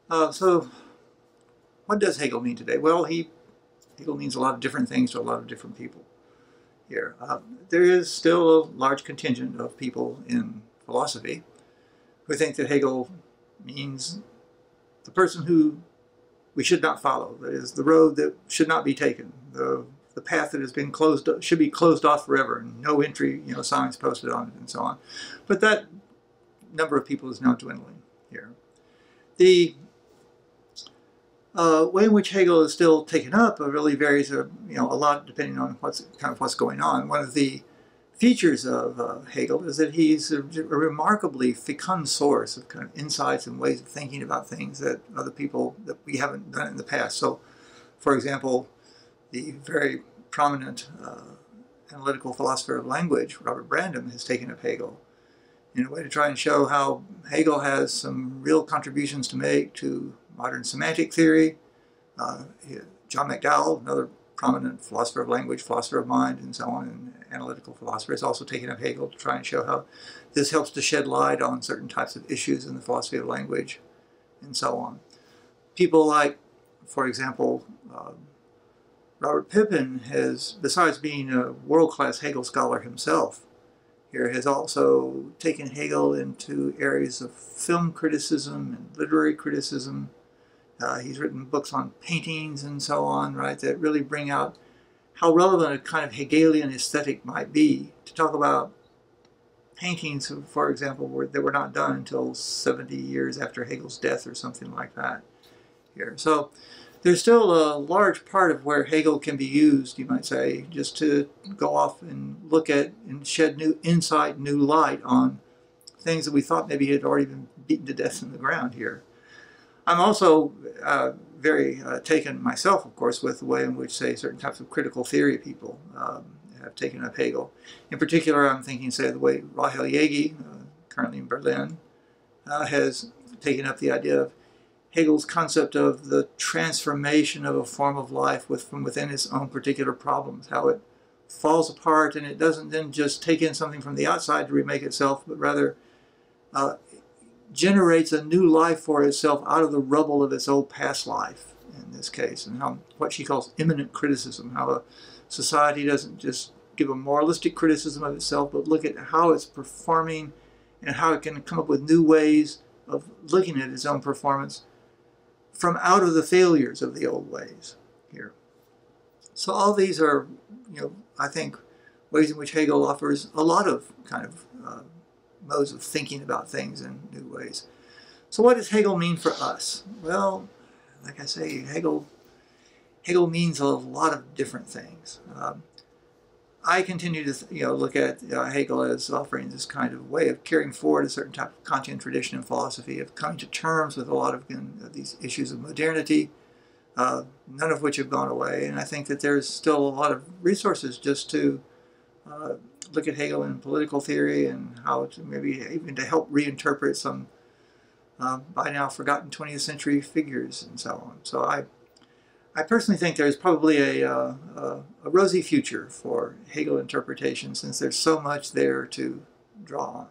So what does Hegel mean today? Well, Hegel means a lot of different things to a lot of different people here. There is still a large contingent of people in philosophy who think that Hegel means the person who we should not follow, that is, the road that should not be taken, the path that has been closed should be closed off forever, and no entry, signs posted on it, and so on. But that number of people is now dwindling here. The way in which Hegel is still taken up really varies, a lot depending on what's going on. One of the features of Hegel is that he's a remarkably fecund source of kind of insights and ways of thinking about things that other people that we haven't done in the past. So, for example, the very prominent analytical philosopher of language, Robert Brandom, has taken up Hegel in a way to try and show how Hegel has some real contributions to make to modern semantic theory. John McDowell, another prominent philosopher of language, philosopher of mind, and so on, and analytical philosopher, has also taken up Hegel to try and show how this helps to shed light on certain types of issues in the philosophy of language, and so on. People like, for example, Robert Pippin has, besides being a world-class Hegel scholar himself, here has also taken Hegel into areas of film criticism and literary criticism. He's written books on paintings and so on, right, that really bring out how relevant a kind of Hegelian aesthetic might be to talk about paintings, for example, that were not done until 70 years after Hegel's death or something like that here. So there's still a large part of where Hegel can be used, you might say, just to go off and look at and shed new insight, new light on things that we thought maybe had already been beaten to death in the ground here. I'm also very taken myself, of course, with the way in which, say, certain types of critical theory people have taken up Hegel. In particular, I'm thinking, say, the way Rahel Yegi, currently in Berlin, has taken up the idea of Hegel's concept of the transformation of a form of life from within its own particular problems, how it falls apart and it doesn't then just take in something from the outside to remake itself, but rather generates a new life for itself out of the rubble of its old past life, in this case, and how what she calls immanent criticism, how a society doesn't just give a moralistic criticism of itself, but look at how it's performing and how it can come up with new ways of looking at its own performance from out of the failures of the old ways here. So all these are, I think, ways in which Hegel offers a lot of kind of modes of thinking about things in new ways. So what does Hegel mean for us? Well, like I say, Hegel means a lot of different things. I continue to look at Hegel as offering this kind of way of carrying forward a certain type of Kantian tradition in philosophy, of coming to terms with a lot of these issues of modernity, none of which have gone away. And I think that there's still a lot of resources just to look at Hegel in political theory and how to maybe even to help reinterpret some by now forgotten 20th century figures and so on. So I personally think there's probably a rosy future for Hegel interpretation, since there's so much there to draw on.